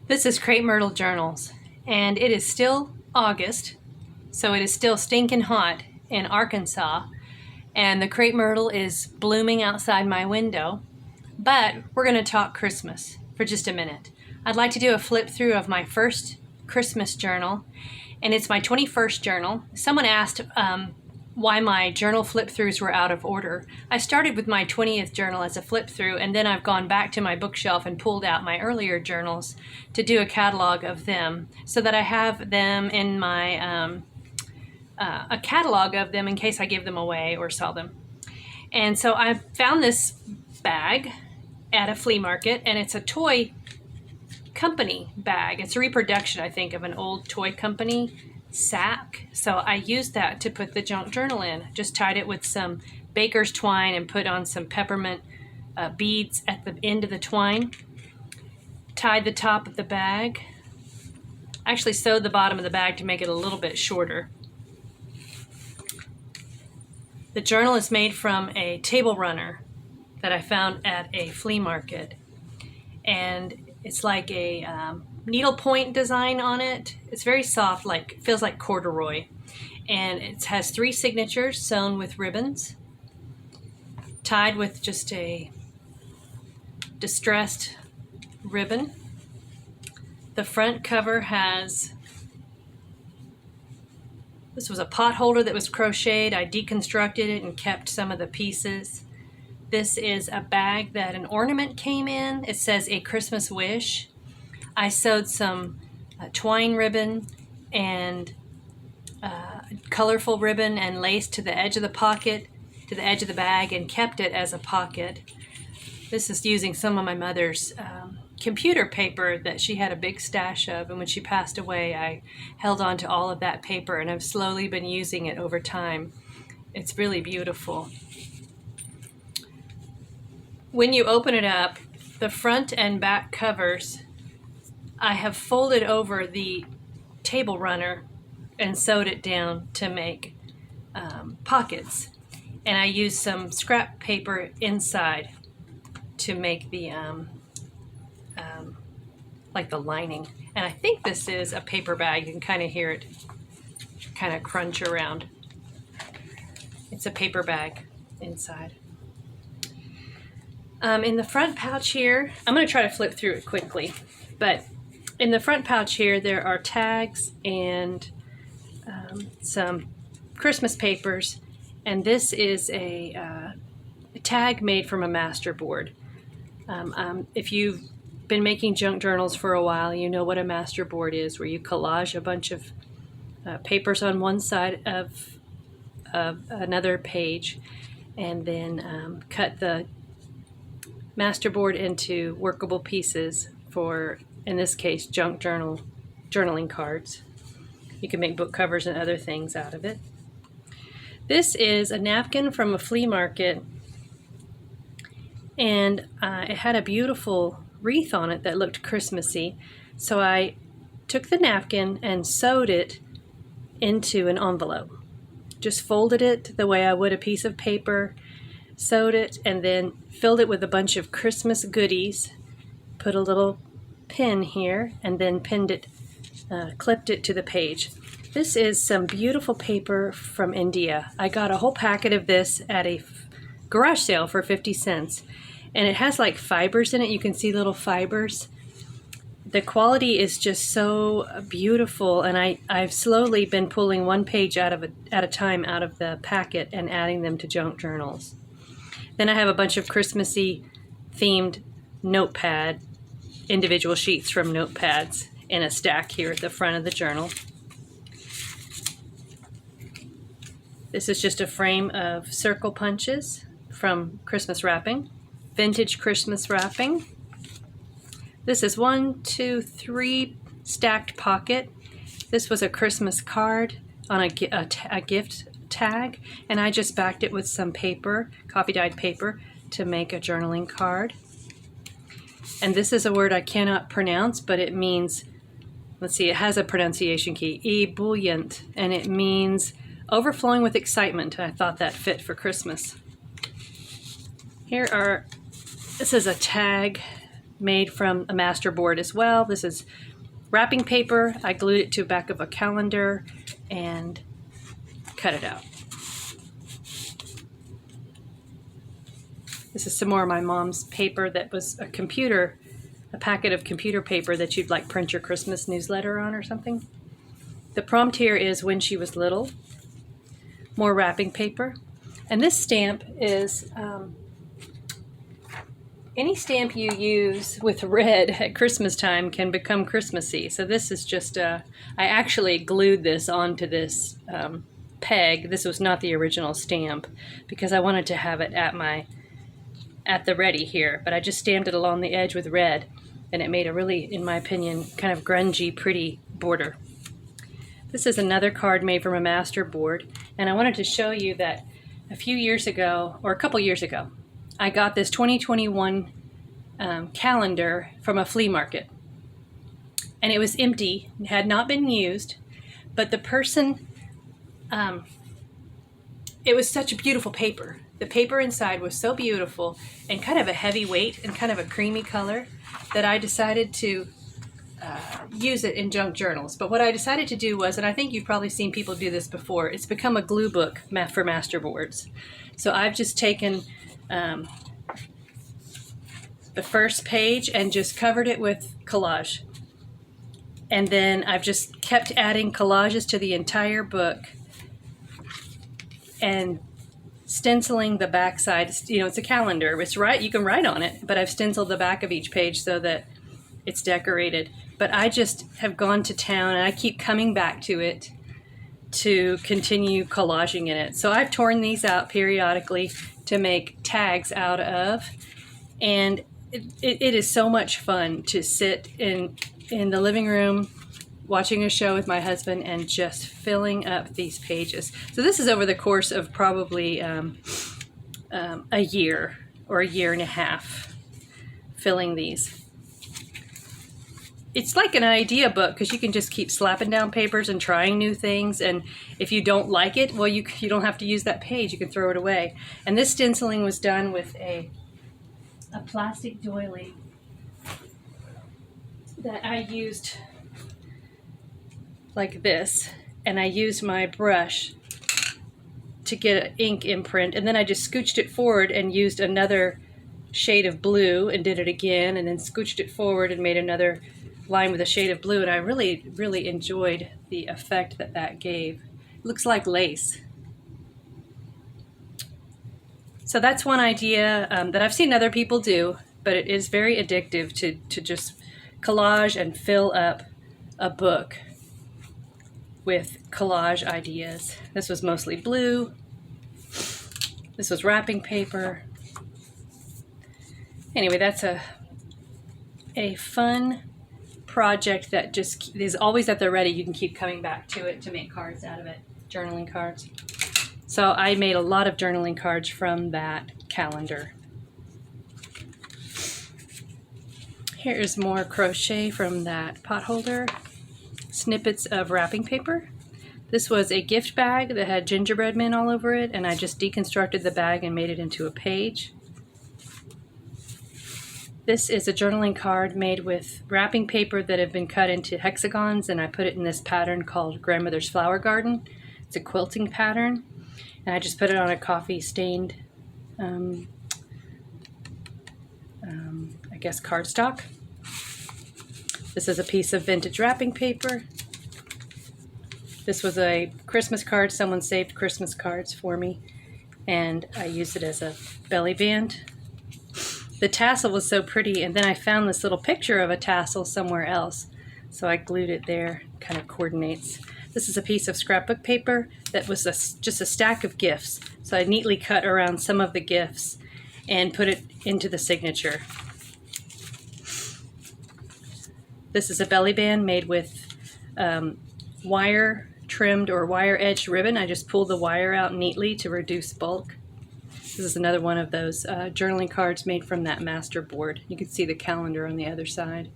This is Crepe Myrtle Journals, and it is still August, so it is still stinking hot in Arkansas, and the crepe myrtle is blooming outside my window, but we're going to talk Christmas for just a minute. I'd like to do a flip through of my first Christmas journal, and it's my 21st journal. Someone asked why my journal flip throughs were out of order. I started with my 20th journal as a flip through, and then I've gone back to my bookshelf and pulled out my earlier journals to do a catalog of them so that I have them in my a catalog of them in case I give them away or sell them. And so I found this bag at a flea market, and it's a toy company bag. It's a reproduction, I think, of an old toy company sack. So I used that to put the junk journal in. Just tied it with some baker's twine and put on some peppermint beads at the end of the twine. Tied the top of the bag. I actually sewed the bottom of the bag to make it a little bit shorter. The journal is made from a table runner that I found at a flea market, and it's like a needlepoint design on it. It's very soft, like feels like corduroy, and it has 3 signatures sewn with ribbons, tied with just a distressed ribbon. The front cover has, this was a pot holder that was crocheted. I deconstructed it and kept some of the pieces. This is a bag that an ornament came in. It says A Christmas Wish. I sewed some twine ribbon and colorful ribbon and lace to the edge of the pocket, to the edge of the bag, and kept it as a pocket. This is using some of my mother's computer paper that she had a big stash of, and when she passed away, I held on to all of that paper, and I've slowly been using it over time. It's really beautiful. When you open it up, the front and back covers, I have folded over the table runner and sewed it down to make pockets. And I used some scrap paper inside to make the like the lining. And I think this is a paper bag. You can kind of hear it kind of crunch around. It's a paper bag inside. In the front pouch here, I'm going to try to flip through it quickly, but in the front pouch here, there are tags and some Christmas papers, and this is a tag made from a master board. If you've been making junk journals for a while, you know what a master board is, where you collage a bunch of papers on one side of another page, and then cut the master board into workable pieces for, in this case, junk journaling cards. You can make book covers and other things out of it. This is a napkin from a flea market, and it had a beautiful wreath on it that looked Christmassy. So I took the napkin and sewed it into an envelope. Just folded it the way I would a piece of paper, sewed it, and then filled it with a bunch of Christmas goodies, put a little pin here, and then pinned it, clipped it to the page. This is some beautiful paper from India. I got a whole packet of this at a garage sale for 50 cents. And it has like fibers in it. You can see little fibers. The quality is just so beautiful, and I've slowly been pulling one page at a time out of the packet and adding them to junk journals. Then I have a bunch of Christmassy themed notepad, individual sheets from notepads in a stack here at the front of the journal. This is just a frame of circle punches from Christmas wrapping, vintage Christmas wrapping. This is 1, 2, 3 stacked pocket. This was a Christmas card on a gift tag, and I just backed it with some paper, coffee dyed paper, to make a journaling card. And this is a word I cannot pronounce, but it means, let's see, it has a pronunciation key, ebullient, and it means overflowing with excitement. I thought that fit for Christmas. This is a tag made from a master board as well. This is wrapping paper. I glued it to the back of a calendar and cut it out. This is some more of my mom's paper that was a packet of computer paper that you'd like print your Christmas newsletter on or something. The prompt here is when she was little. More wrapping paper. And this stamp is any stamp you use with red at Christmas time can become Christmassy. So this is just, I actually glued this onto this peg. This was not the original stamp because I wanted to have it at the ready here, but I just stamped it along the edge with red, and it made a really, in my opinion, kind of grungy, pretty border. This is another card made from a master board, and I wanted to show you that a few years ago, or a couple years ago, I got this 2021 calendar from a flea market, and it was empty, it had not been used, but the person, it was such a beautiful paper. The paper inside was so beautiful and kind of a heavy weight and kind of a creamy color that I decided to use it in junk journals. But what I decided to do was, and I think you've probably seen people do this before, it's become a glue book for master boards. So I've just taken the first page and just covered it with collage. And then I've just kept adding collages to the entire book and stenciling the back side. You know, it's a calendar. It's right, you can write on it, but I've stenciled the back of each page so that it's decorated. But I just have gone to town and I keep coming back to it to continue collaging in it. So I've torn these out periodically to make tags out of, and it is so much fun to sit in the living room watching a show with my husband and just filling up these pages. So this is over the course of probably a year or a year and a half filling these. It's like an idea book because you can just keep slapping down papers and trying new things, and if you don't like it, well, you don't have to use that page, you can throw it away. And this stenciling was done with a plastic doily that I used like this, and I used my brush to get an ink imprint, and then I just scooched it forward and used another shade of blue and did it again, and then scooched it forward and made another line with a shade of blue, and I really enjoyed the effect that gave. It looks like lace. So that's one idea that I've seen other people do, but it is very addictive to just collage and fill up a book with collage ideas. This was mostly blue. This was wrapping paper. Anyway, that's a fun project that just is always at the ready. You can keep coming back to it to make cards out of it, journaling cards. So I made a lot of journaling cards from that calendar. Here's more crochet from that pot holder. Snippets of wrapping paper. This was a gift bag that had gingerbread men all over it, and I just deconstructed the bag and made it into a page. This is a journaling card made with wrapping paper that had been cut into hexagons, and I put it in this pattern called Grandmother's Flower Garden. It's a quilting pattern, and I just put it on a coffee stained, I guess cardstock. This is a piece of vintage wrapping paper. This was a Christmas card. Someone saved Christmas cards for me, and I used it as a belly band. The tassel was so pretty, and then I found this little picture of a tassel somewhere else, so I glued it there. Kind of coordinates. This is a piece of scrapbook paper that was just a stack of gifts, so I neatly cut around some of the gifts and put it into the signature. This is a belly band made with wire trimmed or wire edged ribbon. I just pulled the wire out neatly to reduce bulk. This is another one of those journaling cards made from that master board. You can see the calendar on the other side.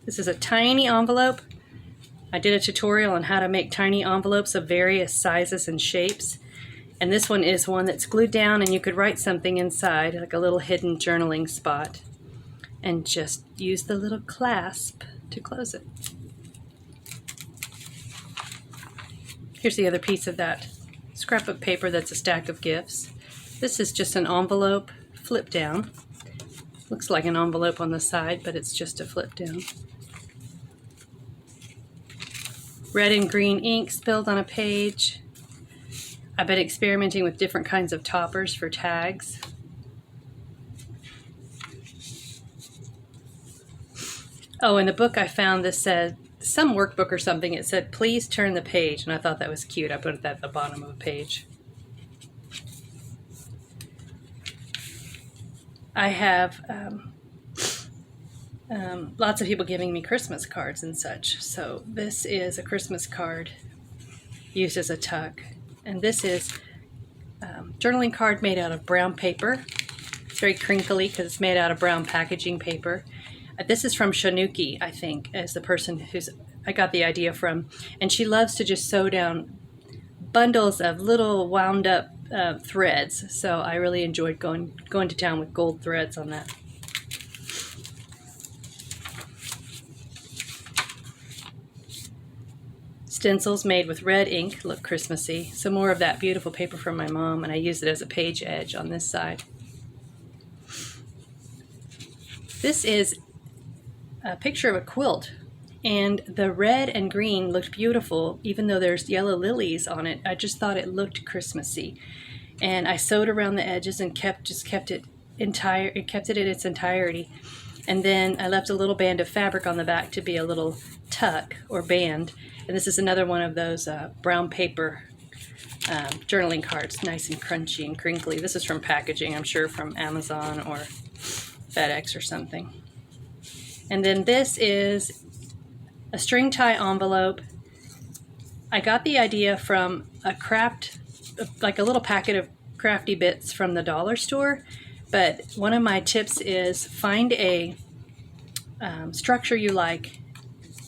This is a tiny envelope. I did a tutorial on how to make tiny envelopes of various sizes and shapes. And this one is one that's glued down and you could write something inside, like a little hidden journaling spot, and just use the little clasp to close it. Here's the other piece of that scrapbook paper that's a stack of gifts. This is just an envelope flip down. Looks like an envelope on the side, but it's just a flip down. Red and green ink spilled on a page. I've been experimenting with different kinds of toppers for tags. Oh, in the book I found this said, some workbook or something, it said, please turn the page, and I thought that was cute. I put that at the bottom of a page. I have lots of people giving me Christmas cards and such. So this is a Christmas card used as a tuck. And this is journaling card made out of brown paper. It's very crinkly because it's made out of brown packaging paper. This is from Shanuki, I think, as the person I got the idea from. And she loves to just sew down bundles of little wound up threads. So I really enjoyed going to town with gold threads on that. Stencils made with red ink look Christmassy. Some more of that beautiful paper from my mom, and I used it as a page edge on this side. This is a picture of a quilt, and the red and green looked beautiful, even though there's yellow lilies on it. I just thought it looked Christmassy, and I sewed around the edges and kept it in its entirety. And then I left a little band of fabric on the back to be a little tuck or band. And this is another one of those brown paper journaling cards, nice and crunchy and crinkly. This is from packaging, I'm sure from Amazon or FedEx or something. And then this is a string tie envelope. I got the idea from like a little packet of crafty bits from the dollar store. But one of my tips is find a structure you like,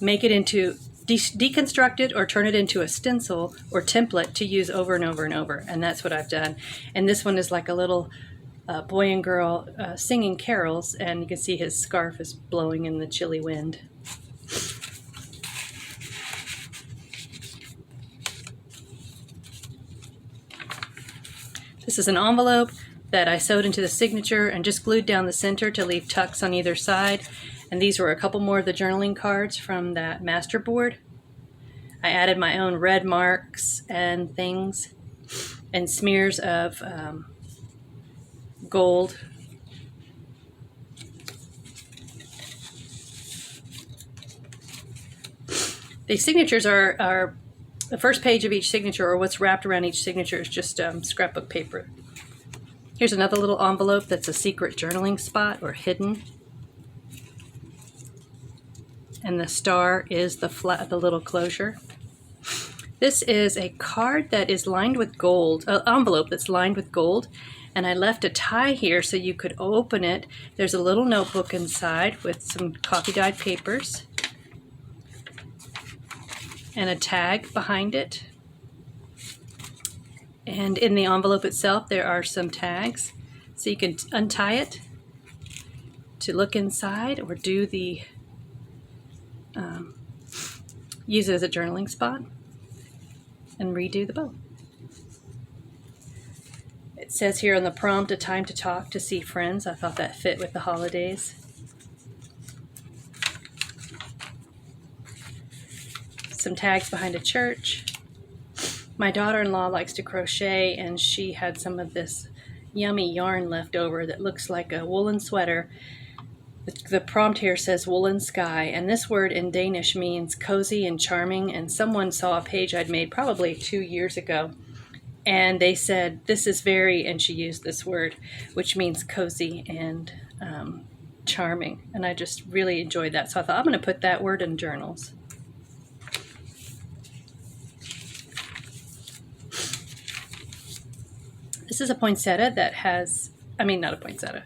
make it into, deconstruct it or turn it into a stencil or template to use over and over and over. And that's what I've done. And this one is like a little boy and girl singing carols, and you can see his scarf is blowing in the chilly wind. This is an envelope that I sewed into the signature and just glued down the center to leave tucks on either side. And these were a couple more of the journaling cards from that master board. I added my own red marks and things and smears of gold. The signatures are the first page of each signature, or what's wrapped around each signature, is just scrapbook paper. Here's another little envelope that's a secret journaling spot, or hidden. And the star is the little closure. This is a card that is lined with gold, an envelope that's lined with gold. And I left a tie here so you could open it. There's a little notebook inside with some coffee dyed papers and a tag behind it. And in the envelope itself, there are some tags. So you can untie it to look inside, or do the use it as a journaling spot and redo the bow. It says here on the prompt, a time to talk, to see friends. I thought that fit with the holidays. Some tags behind a church. My daughter-in-law likes to crochet, and she had some of this yummy yarn left over that looks like a woolen sweater. The prompt here says woolen sky, and this word in Danish means cozy and charming, and someone saw a page I'd made probably 2 years ago, and they said, this is very, and she used this word, which means cozy and charming, and I just really enjoyed that, so I thought I'm going to put that word in journals. This is a poinsettia that has, not a poinsettia.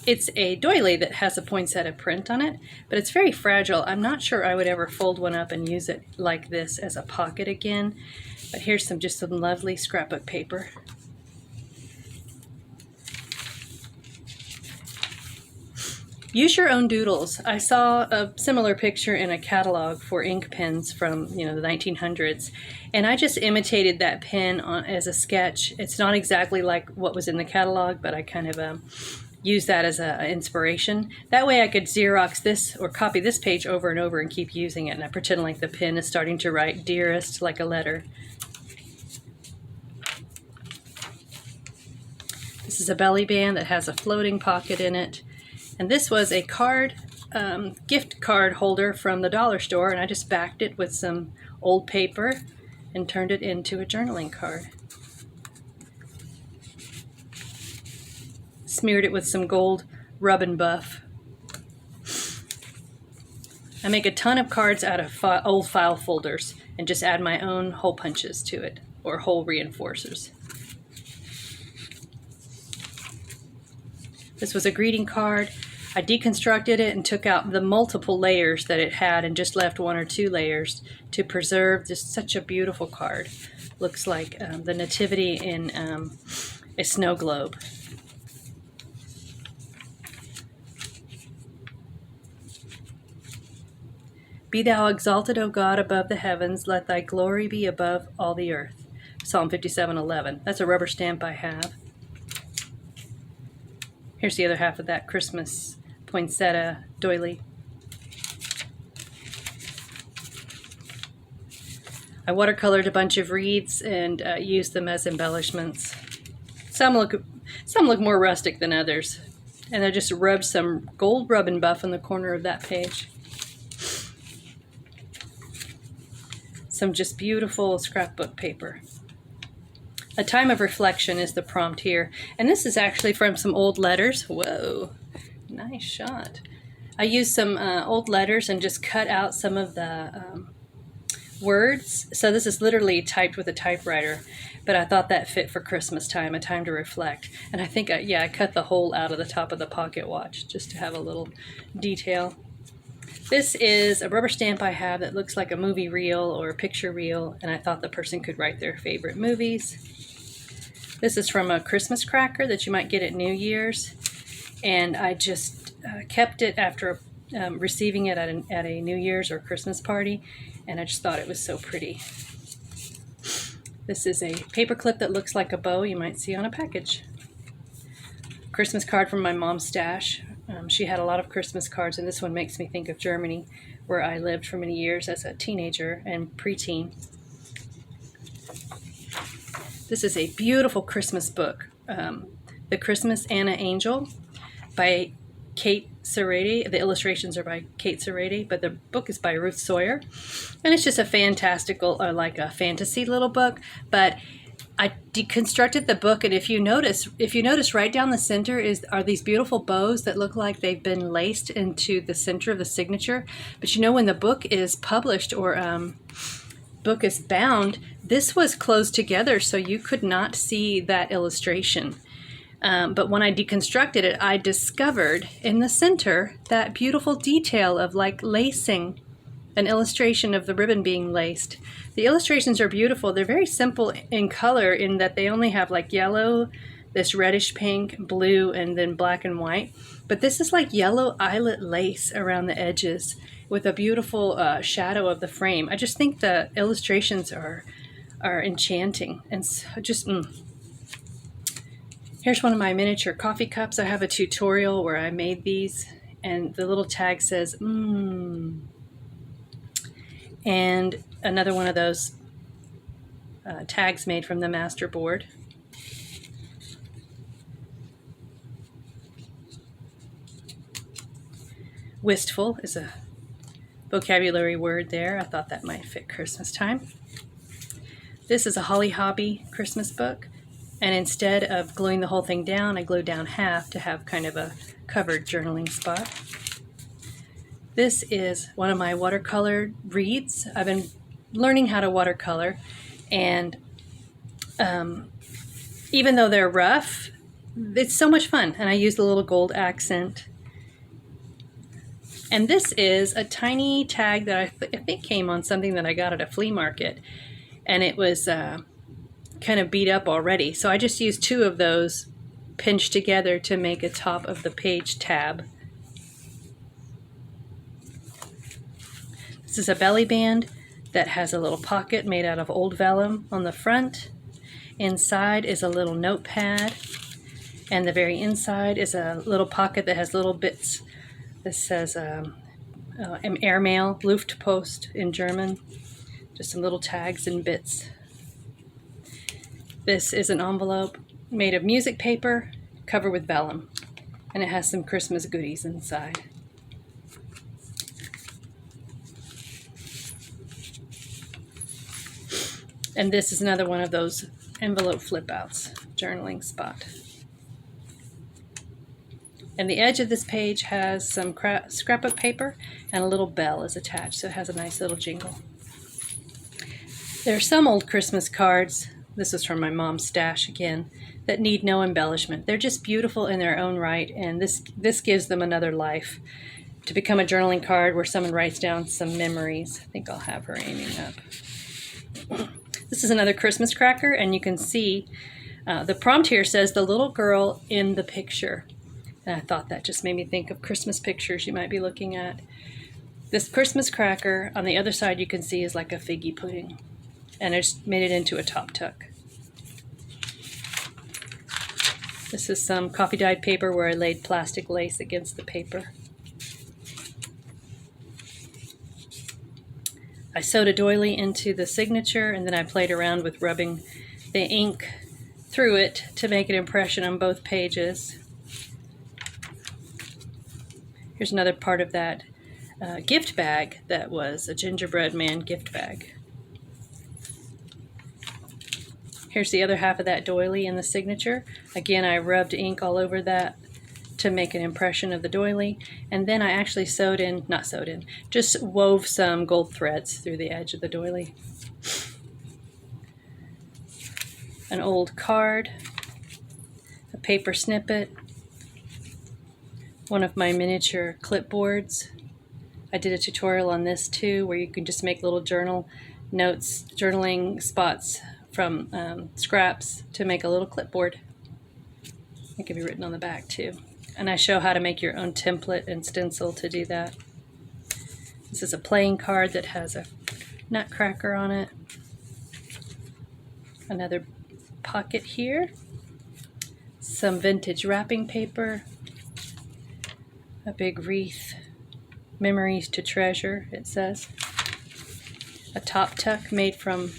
It's a doily that has a poinsettia print on it, but it's very fragile. I'm not sure I would ever fold one up and use it like this as a pocket again. But here's some lovely scrapbook paper. Use your own doodles. I saw a similar picture in a catalog for ink pens from, the 1900s, and I just imitated that pen as a sketch. It's not exactly like what was in the catalog, but I kind of used that as an inspiration. That way I could Xerox this or copy this page over and over and keep using it, and I pretend like the pen is starting to write dearest like a letter. This is a belly band that has a floating pocket in it. And this was a gift card holder from the dollar store, and I just backed it with some old paper and turned it into a journaling card. Smeared it with some gold Rub and Buff. I make a ton of cards out of old file folders and just add my own hole punches to it, or hole reinforcers. This was a greeting card. I deconstructed it and took out the multiple layers that it had and just left 1 or 2 layers to preserve just such a beautiful card. Looks like the nativity in a snow globe. Be thou exalted, O God, above the heavens. Let thy glory be above all the earth. Psalm 57:11. That's a rubber stamp I have. Here's the other half of that Christmas poinsettia doily. I watercolored a bunch of wreaths and used them as embellishments. Some look more rustic than others. And I just rubbed some gold Rub and Buff on the corner of that page. Some just beautiful scrapbook paper. A time of reflection is the prompt here. And this is actually from some old letters. Whoa, nice shot. I used some old letters and just cut out some of the words. So this is literally typed with a typewriter, but I thought that fit for Christmas time, a time to reflect. And I think, I cut the hole out of the top of the pocket watch just to have a little detail. This is a rubber stamp I have that looks like a movie reel or a picture reel, and I thought the person could write their favorite movies. This is from a Christmas cracker that you might get at New Year's, and I just kept it after receiving it at a New Year's or Christmas party, and I just thought it was so pretty. This is a paper clip that looks like a bow you might see on a package. Christmas card from my mom's stash. She had a lot of Christmas cards, and this one makes me think of Germany, where I lived for many years as a teenager and preteen. This is a beautiful Christmas book, The Christmas Anna Angel by Kate Seredy. The illustrations are by Kate Seredy, but the book is by Ruth Sawyer. And it's just a fantastical, like a fantasy little book, but I deconstructed the book, and if you notice right down the center are these beautiful bows that look like they've been laced into the center of the signature. But when the book is published or book is bound, this was closed together, so you could not see that illustration. But when I deconstructed it, I discovered in the center that beautiful detail of like lacing, an illustration of the ribbon being laced. The illustrations are beautiful. They're very simple in color in that they only have like yellow, this reddish pink, blue, and then black and white. But this is like yellow eyelet lace around the edges with a beautiful shadow of the frame. I just think the illustrations are enchanting. And so Here's one of my miniature coffee cups. I have a tutorial where I made these, and the little tag says, And another one of those tags made from the masterboard. Wistful is a vocabulary word there. I thought that might fit Christmas time. This is a Holly Hobby Christmas book, and instead of gluing the whole thing down, I glued down half to have kind of a covered journaling spot. This is one of my watercolor wreaths. I've been learning how to watercolor, and even though they're rough, it's so much fun, and I used a little gold accent. And this is a tiny tag that I think came on something that I got at a flea market, and it was kind of beat up already. So I just used 2 of those pinched together to make a top of the page tab. This is a belly band that has a little pocket made out of old vellum on the front. Inside is a little notepad, and the very inside is a little pocket that has little bits. This says Airmail, Luftpost in German. Just some little tags and bits. This is an envelope made of music paper, covered with vellum, and it has some Christmas goodies inside. And this is another one of those envelope flip outs, journaling spot. And the edge of this page has some scrapbook paper, and a little bell is attached, so it has a nice little jingle. There are some old Christmas cards, this is from my mom's stash again, that need no embellishment. They're just beautiful in their own right, and this gives them another life to become a journaling card where someone writes down some memories. I think I'll have her aiming up. This is another Christmas cracker, and you can see the prompt here says the little girl in the picture. And I thought that just made me think of Christmas pictures you might be looking at. This Christmas cracker on the other side you can see is like a figgy pudding. And I just made it into a top tuck. This is some coffee dyed paper where I laid plastic lace against the paper. I sewed a doily into the signature, and then I played around with rubbing the ink through it to make an impression on both pages. Here's another part of that gift bag that was a gingerbread man gift bag. Here's the other half of that doily in the signature. Again, I rubbed ink all over that to make an impression of the doily, and then I actually just wove some gold threads through the edge of the doily. An old card, a paper snippet, one of my miniature clipboards. I did a tutorial on this too, where you can just make little journaling spots from scraps to make a little clipboard. It can be written on the back too. And I show how to make your own template and stencil to do that. This is a playing card that has a nutcracker on it. Another pocket here. Some vintage wrapping paper. A big wreath. Memories to treasure, it says. A top tuck made from,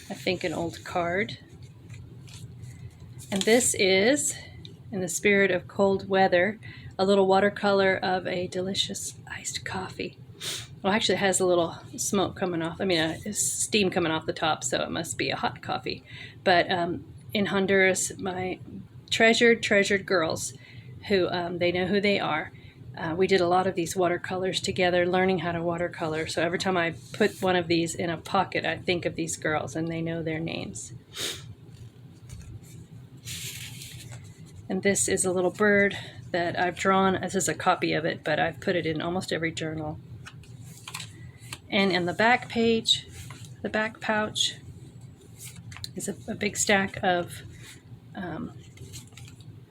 I think, an old card. And this is, in the spirit of cold weather, a little watercolor of a delicious iced coffee. Well, actually it has a little smoke coming off. Steam coming off the top, so it must be a hot coffee. But in Honduras, my treasured girls, who they know who they are, we did a lot of these watercolors together, learning how to watercolor. So every time I put one of these in a pocket, I think of these girls, and they know their names. And this is a little bird that I've drawn. This is a copy of it, but I've put it in almost every journal. And in the back page, the back pouch, is a big stack of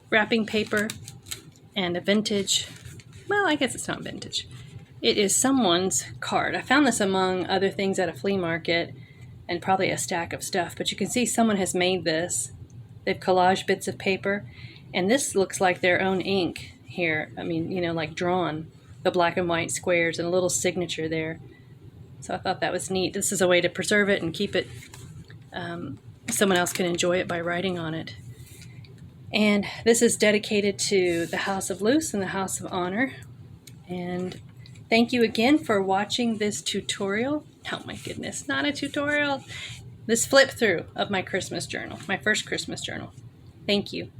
wrapping paper and a vintage, well, I guess it's not vintage. It is someone's card. I found this among other things at a flea market and probably a stack of stuff, but you can see someone has made this. They've collaged bits of paper. And this looks like their own ink here. Like drawn, the black and white squares and a little signature there. So I thought that was neat. This is a way to preserve it and keep it, someone else can enjoy it by writing on it. And this is dedicated to the House of Luce and the House of Honor. And thank you again for watching this tutorial. Oh my goodness, not a tutorial. This flip through of my Christmas journal, my first Christmas journal. Thank you.